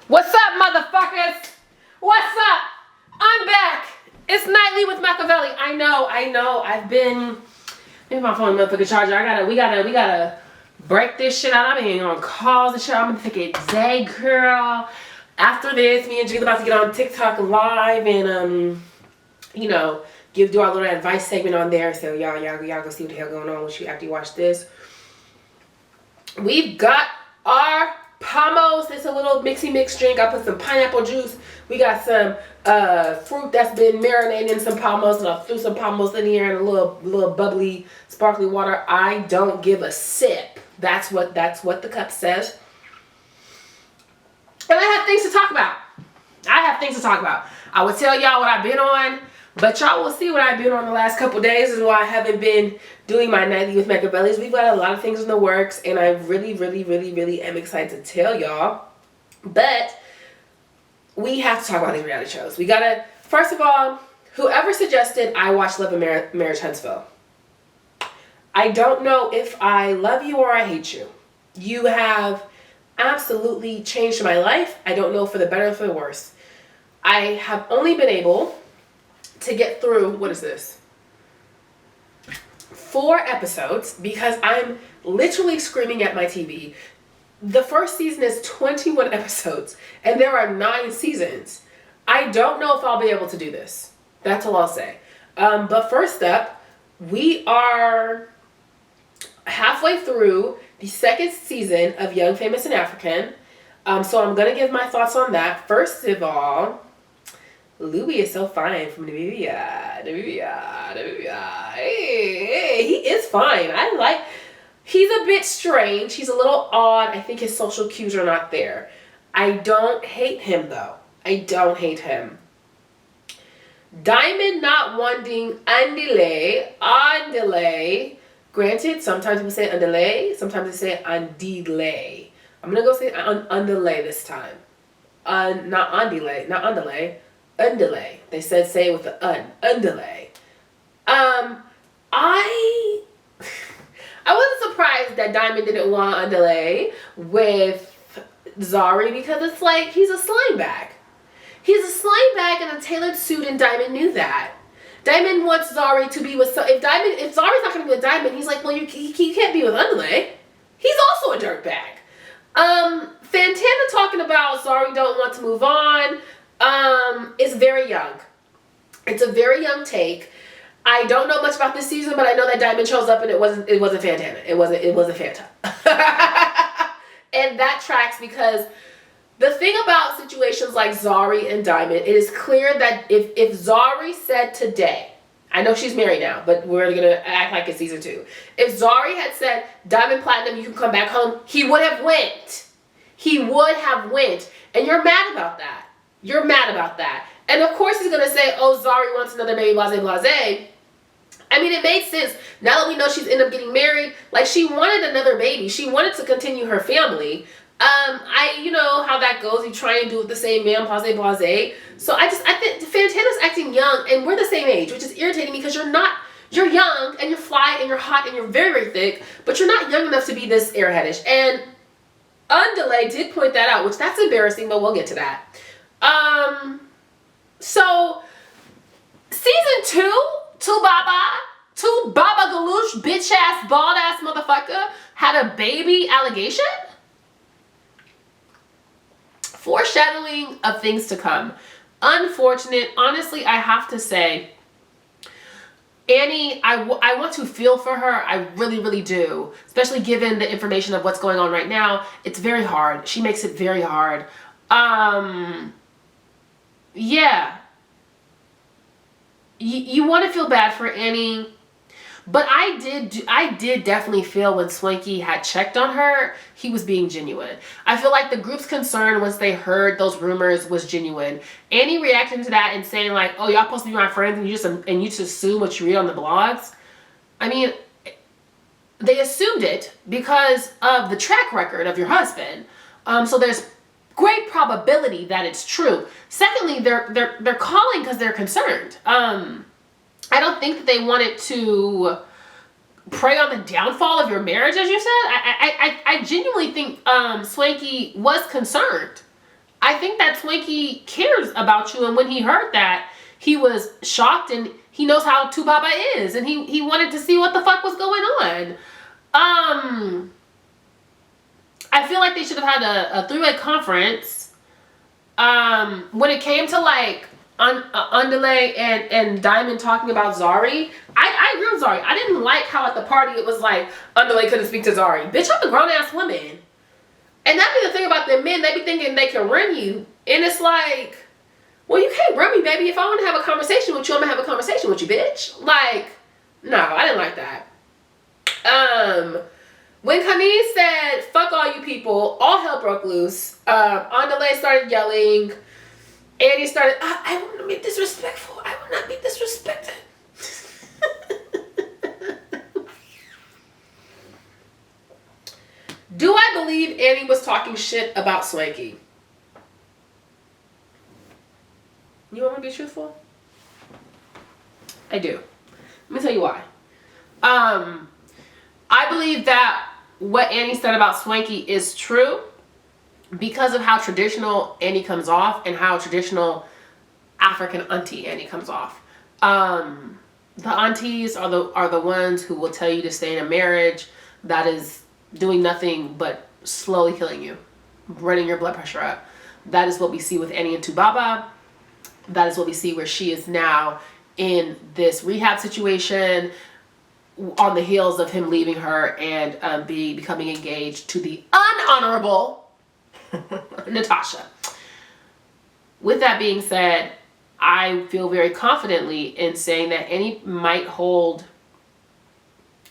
What's up, motherfuckers? What's up? I'm back. It's Nightlii with Meccavellii. I know. I've been. Maybe my phone motherfucking charger. We gotta break this shit out. I've been on calls and shit. I'm gonna take it day, girl. After this, me and Julie about to get on TikTok live and do our little advice segment on there. So y'all go see what the hell going on after you watch this. We've got our Pomos. It's a little mixy mix drink. I put some pineapple juice. We got some fruit that's been marinated in some Pomos, and I threw some Pomos in here and a little bubbly, sparkly water. I don't give a sip. That's what the cup says. And I have things to talk about. I would tell y'all what I've been on, but y'all will see what I've been on the last couple days. This is why I haven't been doing my Nightlii with Meccavellii. We've got a lot of things in the works, and I really am excited to tell y'all. But we have to talk about these reality shows. We gotta, first of all, whoever suggested I watch L&M Huntsville. I don't know if I love you or I hate you. You have absolutely changed my life. I don't know for the better or for the worse. I have only been able to get through, what is this? 4 episodes because I'm literally screaming at my TV. The first season is 21 episodes and there are 9 seasons. I don't know if I'll be able to do this. That's all I'll say. But first up, we are halfway through the 2nd season of Young, Famous, and African. So I'm going to give my thoughts on that. First of all, Louis is so fine from Namibia. Hey, he is fine. He's a bit strange. He's a little odd. I think his social cues are not there. I don't hate him, though. I don't hate him. Diamond not wanting andile. Granted, sometimes people say andile. Sometimes they say andile. I'm going to go say andile this time. Not andile. Not andile. Undelay. They said say it with the undelay. I wasn't surprised that Diamond didn't want undelay with Zari because it's like he's a slime bag. He's a slime bag in a tailored suit, and Diamond knew that. Diamond wants Zari to be with if Zari's not gonna be with Diamond, he's like, well, you can't be with Undelay. He's also a dirtbag. Fantana talking about Zari don't want to move on. Is very young. It's a very young take. I don't know much about this season, but I know that Diamond shows up and it wasn't Fantana. It wasn't Fanta. And that tracks because the thing about situations like Zari and Diamond, it is clear that if Zari said today, I know she's married now, but we're gonna act like it's season 2. If Zari had said, Diamond Platinum, you can come back home, he would have went. He would have went. And you're mad about that. You're mad about that. And of course he's going to say, oh, Zari wants another baby, blase. I mean, it made sense. Now that we know she's ended up getting married, like she wanted another baby. She wanted to continue her family. You know how that goes. You try and do it with the same man, blase. So I think Fantana's acting young and we're the same age, which is irritating because you're young and you're fly and you're hot and you're very, very thick, but you're not young enough to be this airheadish. And Undelay did point that out, which that's embarrassing, but we'll get to that. So season 2, Baba Galoosh, bitch ass, bald ass motherfucker had a baby allegation. Foreshadowing of things to come. Unfortunate. Honestly, I have to say, Annie, I want to feel for her. I really do. Especially given the information of what's going on right now. It's very hard. She makes it very hard. Yeah. You want to feel bad for Annie, but I did definitely feel when Swanky had checked on her, he was being genuine. I feel like the group's concern once they heard those rumors was genuine. Annie reacting to that and saying like, oh, y'all supposed to be my friends and you just assume what you read on the blogs. I mean, they assumed it because of the track record of your husband. So there's great probability that it's true. Secondly, they're calling because they're concerned. I don't think that they wanted to prey on the downfall of your marriage, as you said. I genuinely think Swanky was concerned. I think that Swanky cares about you, and when he heard that, he was shocked, and he knows how Tubaba is, and he wanted to see what the fuck was going on. I feel like they should have had a three-way conference. When it came to like Underlay and Diamond talking about Zari, I agree with Zari. I didn't like how at the party it was like Underlay couldn't speak to Zari. Bitch, I'm a grown-ass woman. And that be the thing about them men, they be thinking they can run you. And it's like, well, you can't run me, baby. If I want to have a conversation with you, I'm going to have a conversation with you, bitch. Like, no, I didn't like that. When Kanice said, fuck all you people, all hell broke loose. Andale started yelling. Annie started, I will not be disrespectful. I will not be disrespected. Do I believe Annie was talking shit about Swanky? You want me to be truthful? I do. Let me tell you why. I believe that what Annie said about Swanky is true because of how traditional Annie comes off and how traditional African auntie Annie comes off. The aunties are the ones who will tell you to stay in a marriage that is doing nothing but slowly killing you, running your blood pressure up. That is what we see with Annie and Tubaba. That is what we see where she is now in this rehab situation on the heels of him leaving her and becoming engaged to the unhonorable Natasha. With that being said, I feel very confidently in saying that Annie might hold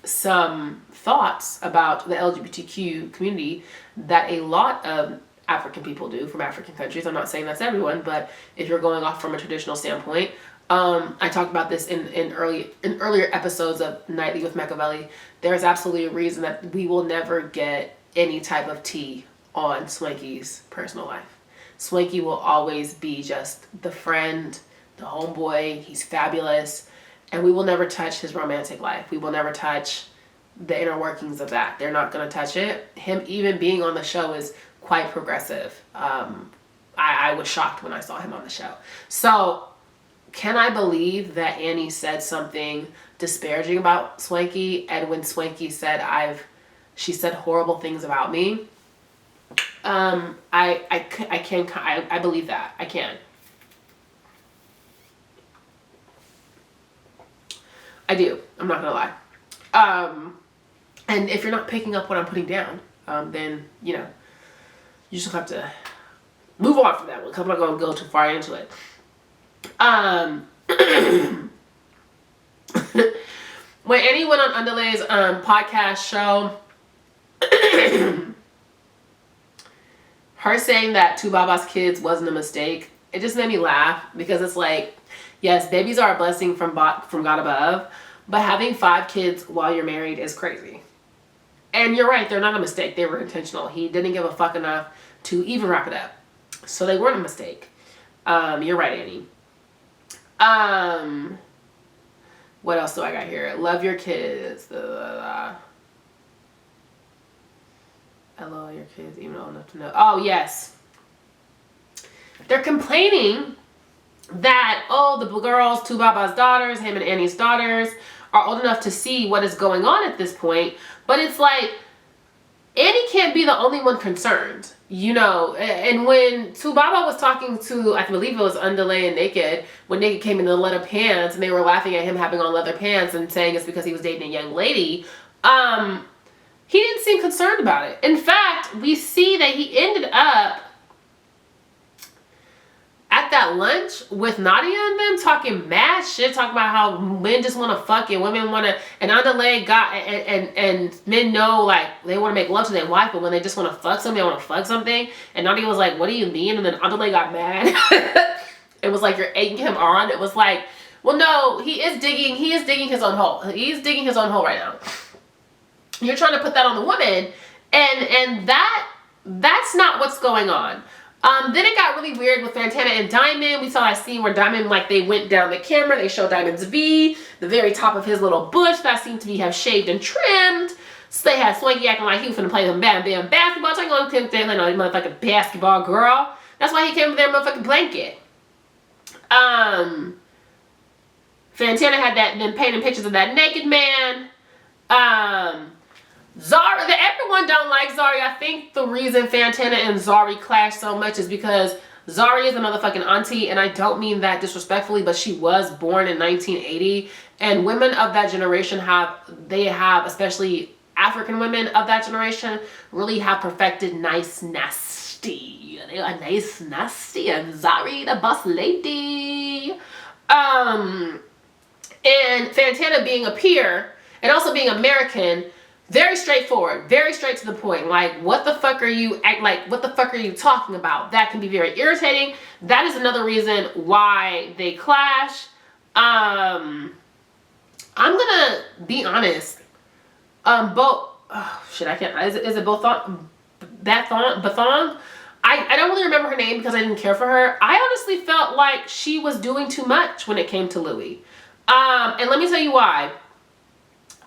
some thoughts about the LGBTQ community that a lot of African people do from African countries. I'm not saying that's everyone, but if you're going off from a traditional standpoint, I talked about this in earlier episodes of Nightlii with Meccavellii. There's absolutely a reason that we will never get any type of tea on Swanky's personal life. Swanky will always be just the friend, the homeboy. He's fabulous, and we will never touch his romantic life. We will never touch the inner workings of that. They're not going to touch it. Him even being on the show is quite progressive. I was shocked when I saw him on the show. So can I believe that Annie said something disparaging about Swanky, and when Swanky said she said horrible things about me? I believe that. I can. I do. I'm not gonna lie. And if you're not picking up what I'm putting down, then you know, you just have to move on from that one. 'Cause I'm not gonna go too far into it. When Annie went on Underlay's podcast show, her saying that Tubaba's kids wasn't a mistake, it just made me laugh, because it's like, yes, babies are a blessing from God above, but having 5 kids while you're married is crazy. And you're right, they're not a mistake. They were intentional. He didn't give a fuck enough to even wrap it up. So they weren't a mistake. You're right, Annie. What else do I got here? Love your kids. I love your kids, even old enough to know. Oh, yes. They're complaining that, oh, the girls, Tubaba's daughters, him and Annie's daughters, are old enough to see what is going on at this point. But it's like, Annie can't be the only one concerned, you know. And when Tubaba was talking to, I believe it was Underlay and Naked, when Naked came in the leather pants and they were laughing at him having on leather pants and saying it's because he was dating a young lady, he didn't seem concerned about it. In fact, we see that he ended up at that lunch with Nadia and them talking mad shit, talking about how men just want to fuck and women want to, and Underlay got, and men know, like, they want to make love to their wife, but when they just want to fuck something, they want to fuck something. And Nadia was like, what do you mean? And then Underlay got mad. It was like, you're egging him on. It was like, well, no, he is digging his own hole. He's digging his own hole right now. You're trying to put that on the woman, and that's not what's going on. Then it got really weird with Fantana and Diamond. We saw that scene where Diamond, like, they went down the camera. They showed Diamond's V, the very top of his little bush that seemed to be have shaved and trimmed. So they had Swanky acting like he was finna play them bam bam basketball. Talking on him, like, no, motherfucking basketball girl. That's why he came with their motherfucking blanket. Fantana had them painting pictures of that naked man. Zari, everyone don't like Zari. I think the reason Fantana and Zari clash so much is because Zari is a motherfucking auntie, and I don't mean that disrespectfully, but she was born in 1980, and women of that generation especially African women of that generation, really have perfected nice nasty. They are nice nasty, and Zari the boss lady. And Fantana being a peer and also being American, very straightforward, very straight to the point. Like, what the fuck are you talking about? That can be very irritating. That is another reason why they clash. I'm gonna be honest. Is it Bathong? I don't really remember her name because I didn't care for her. I honestly felt like she was doing too much when it came to Louis. And let me tell you why.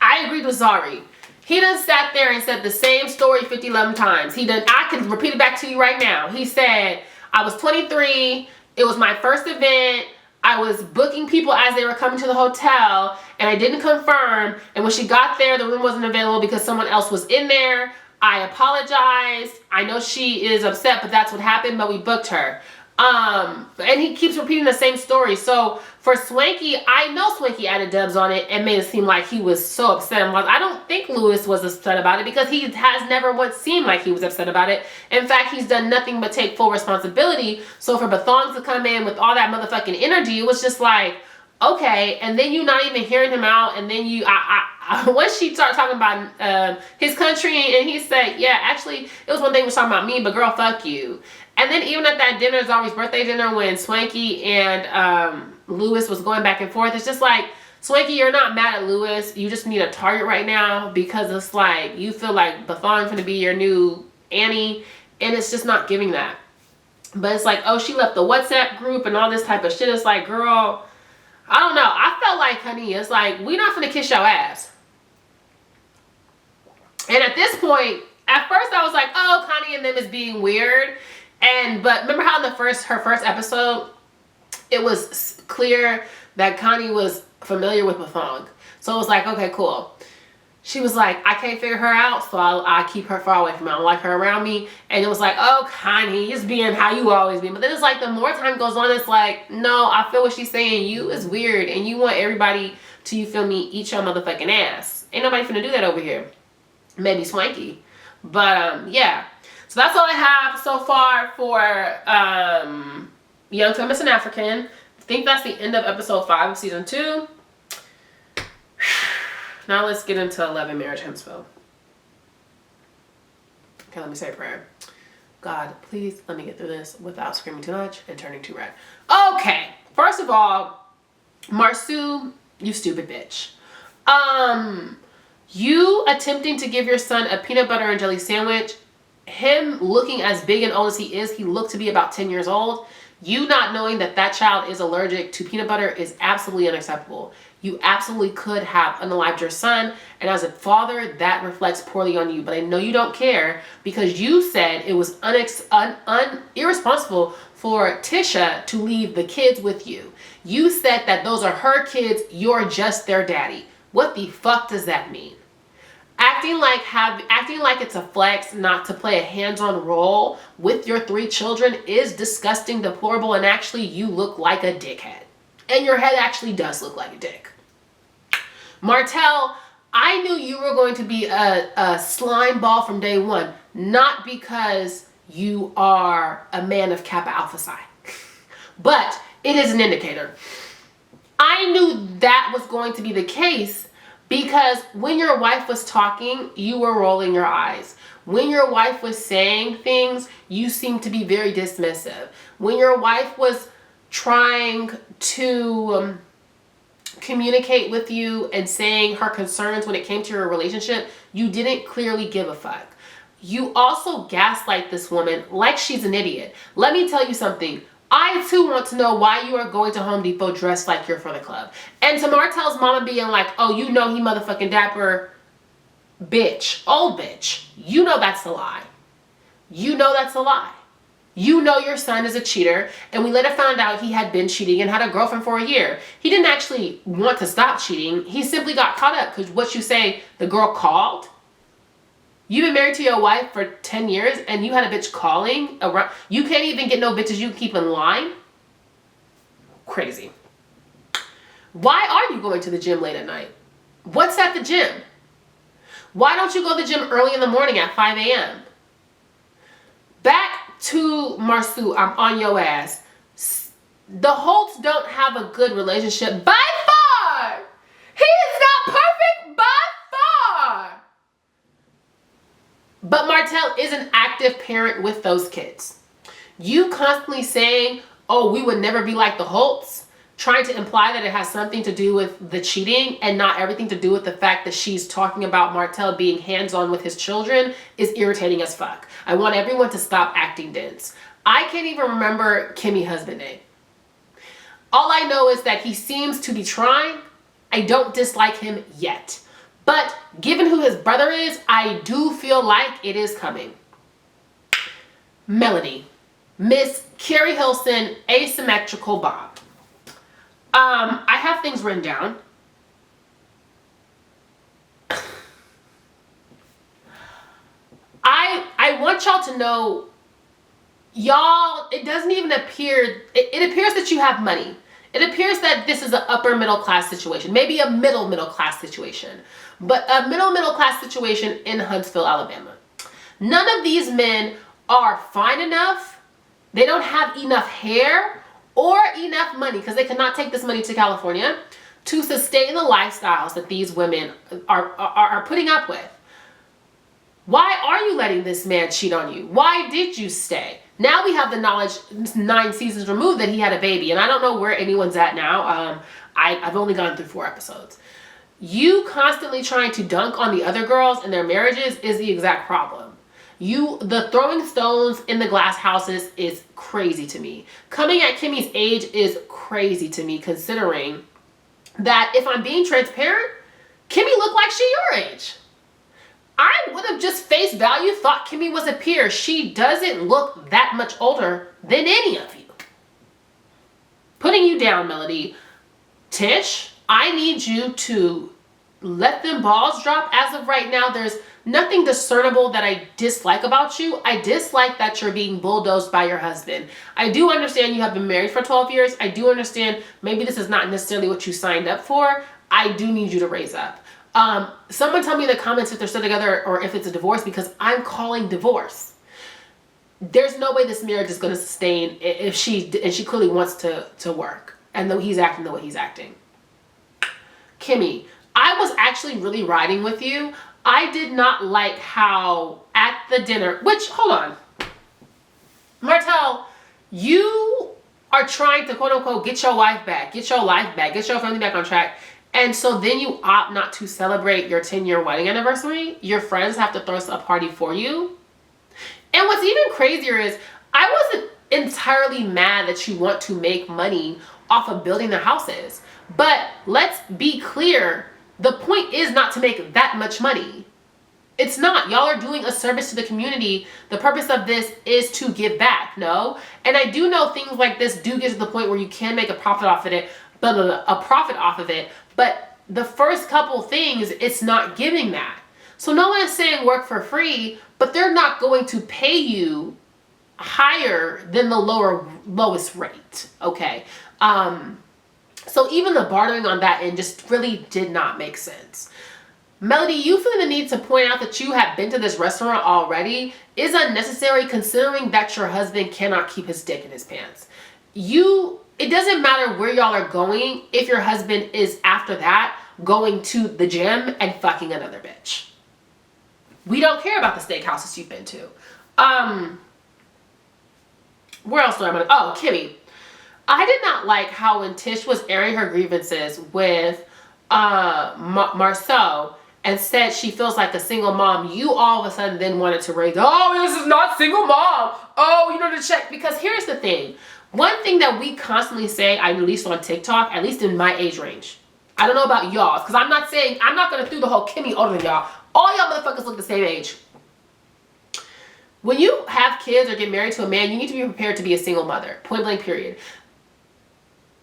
I agreed with Zari. He done sat there and said the same story 50-11 times. I can repeat it back to you right now. He said, I was 23. It was my first event. I was booking people as they were coming to the hotel, and I didn't confirm. And when she got there, the room wasn't available because someone else was in there. I apologized. I know she is upset, but that's what happened, but we booked her. And he keeps repeating the same story. So for Swanky, I know Swanky added dubs on it and made it seem like he was so upset. I don't think Louis was upset about it because he has never once seemed like he was upset about it. In fact, he's done nothing but take full responsibility. So for Bathong to come in with all that motherfucking energy, it was just like, okay. And then you not even hearing him out. And then once she started talking about his country, and he said, yeah, actually, it was one thing was talking about me, but girl, fuck you. And then even at that dinner, Zari's birthday dinner, when Swanky and Louis was going back and forth, it's just like, Swanky, you're not mad at Louis. You just need a target right now because it's like, you feel like Bathong's gonna be your new Annie, and it's just not giving that. But it's like, oh, she left the WhatsApp group and all this type of shit. It's like, girl, I don't know. I felt like, honey, it's like, we're not gonna kiss your ass. And at this point, at first I was like, oh, Connie and them is being weird. But remember how in her first episode, it was clear that Connie was familiar with Bathong. So it was like, okay, cool. She was like, I can't figure her out, so I keep her far away from me. I don't like her around me. And it was like, oh, Connie, just being how you always be. But then it's like, the more time goes on, it's like, no, I feel what she's saying. You is weird, and you want everybody to, you feel me, eat your motherfucking ass. Ain't nobody finna do that over here. Maybe Swanky. But, yeah. So that's all I have so far for Young Feminist and African. I think that's the end of episode 5 of season 2. Now let's get into 11 Marriage Huntsville. Okay, let me say a prayer. God, please let me get through this without screaming too much and turning too red. Okay, first of all, Marsu, you stupid bitch. You attempting to give your son a peanut butter and jelly sandwich, him looking as big and old as he is, he looked to be about 10 years old. You not knowing that that child is allergic to peanut butter is absolutely unacceptable. You absolutely could have unalived your son, and as a father, that reflects poorly on you. But I know you don't care because you said it was irresponsible for Tisha to leave the kids with you. You said that those are her kids, you're just their daddy. What the fuck does that mean? Acting like it's a flex not to play a hands-on role with your 3 children is disgusting, deplorable, and actually you look like a dickhead. And your head actually does look like a dick. Martell, I knew you were going to be a slime ball from day one, not because you are a man of Kappa Alpha Psi, but it is an indicator. I knew that was going to be the case because when your wife was talking, you were rolling your eyes. When your wife was saying things, you seemed to be very dismissive. When your wife was trying to communicate with you and saying her concerns when it came to your relationship, you didn't clearly give a fuck. You also gaslight this woman like she's an idiot. Let me tell you something. I too want to know why you are going to Home Depot dressed like you're for the club. And to Martell's mama being like, oh, you know he motherfucking dapper, bitch, old bitch. You know that's a lie. You know that's a lie. You know your son is a cheater, and we later found out he had been cheating and had a girlfriend for a year. He didn't actually want to stop cheating. He simply got caught up because what you say, the girl called. You've been married to your wife for 10 years and you had a bitch calling around. You can't even get no bitches you keep in line. Crazy. Why are you going to the gym late at night? What's at the gym? Why don't you go to the gym early in the morning at 5 a.m.? Back to Marceau, I'm on your ass. The Holts don't have a good relationship by far. He is not perfect by far. But Martell is an active parent with those kids. You constantly saying, oh, we would never be like the Holts, trying to imply that it has something to do with the cheating and not everything to do with the fact that she's talking about Martell being hands-on with his children is irritating as fuck. I want everyone to stop acting dense. I can't even remember Kimmy's husband name. All I know is that he seems to be trying. I don't dislike him yet. But given who his brother is, I do feel like it is coming. Melody. Miss Carrie Hilson, Asymmetrical Bob. I have things written down. I want y'all to know, y'all, it doesn't even appear, it appears that you have money. It appears that this is an upper middle class situation, maybe a middle class situation, but a middle class situation in Huntsville, Alabama. None of these men are fine enough. They don't have enough hair or enough money, because they cannot take this money to California, to sustain the lifestyles that these women are putting up with. Why are you letting this man cheat on you? Why did you stay? Now we have the knowledge 9 seasons removed that he had a baby, and I don't know where anyone's at now. I've only gone through 4 episodes. You constantly trying to dunk on the other girls and their marriages is the exact problem. The throwing stones in the glass houses is crazy to me. Coming at Kimmy's age is crazy to me, considering that, if I'm being transparent, Kimmy looked like she your age. I would have just face value thought Kimmy was a peer. She doesn't look that much older than any of you. Putting you down, Melody. Tish, I need you to let them balls drop. As of right now, there's nothing discernible that I dislike about you. I dislike that you're being bulldozed by your husband. I do understand you have been married for 12 years. I do understand maybe this is not necessarily what you signed up for. I do need you to raise up. Someone tell me in the comments if they're still together or if it's a divorce, because I'm calling divorce. There's no way this marriage is going to sustain if she clearly wants to work, and though he's acting the way he's acting. Kimmy, I was actually really riding with you. I did not like how at the dinner, which, hold on. Martell, you are trying to quote unquote get your wife back, get your life back, get your family back on track. And so then you opt not to celebrate your 10-year wedding anniversary. Your friends have to throw a party for you. And what's even crazier is, I wasn't entirely mad that you want to make money off of building their houses. But let's be clear, the point is not to make that much money. It's not. Y'all are doing a service to the community. The purpose of this is to give back, no? And I do know things like this do get to the point where you can make a profit off of it, but the first couple things, it's not giving that. So no one is saying work for free, but they're not going to pay you higher than the lowest rate, okay? So even the bartering on that end just really did not make sense. Melody, you feeling the need to point out that you have been to this restaurant already is unnecessary, considering that your husband cannot keep his dick in his pants. It doesn't matter where y'all are going if your husband is, after that, going to the gym and fucking another bitch. We don't care about the steakhouses you've been to. Where else do I want to? Oh, Kimmy. I did not like how when Tish was airing her grievances with Marceau and said she feels like a single mom, you all of a sudden then wanted to raise, oh, this is not single mom. Oh, you know, to check. Because here's the thing. One thing that we constantly say, at least on TikTok, at least in my age range, I don't know about y'all, because I'm not going to do the whole Kimmy older than y'all. All y'all motherfuckers look the same age. When you have kids or get married to a man, you need to be prepared to be a single mother. Point blank, period.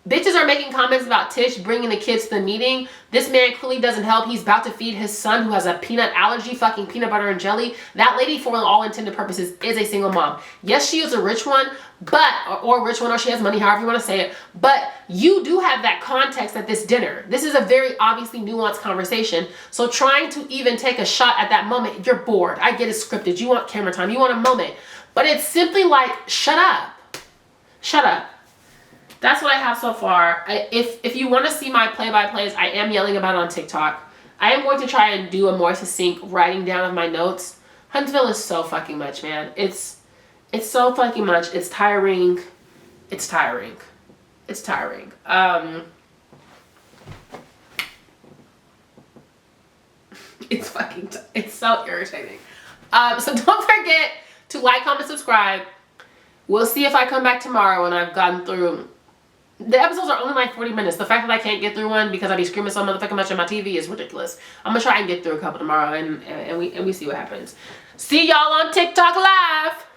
Bitches are making comments about Tish bringing the kids to the meeting. This man clearly doesn't help. He's about to feed his son who has a peanut allergy, fucking peanut butter and jelly. That lady, for all intended purposes, is a single mom. Yes, she is a rich one, but, or rich one, or she has money, however you want to say it. But you do have that context at this dinner. This is a very obviously nuanced conversation. So trying to even take a shot at that moment, you're bored. I get it scripted. You want camera time. You want a moment. But it's simply like, shut up. Shut up. That's what I have so far. If you want to see my play-by-plays, I am yelling about it on TikTok. I am going to try and do a more succinct writing down of my notes. Huntsville is so fucking much, man. It's so fucking much. It's tiring. It's tiring. It's tiring. It's fucking, it's so irritating. So don't forget to like, comment, subscribe. We'll see if I come back tomorrow when I've gotten through. The episodes are only like 40 minutes. The fact that I can't get through one because I be screaming so motherfucking much on my TV is ridiculous. I'm gonna try and get through a couple tomorrow and we see what happens. See y'all on TikTok Live.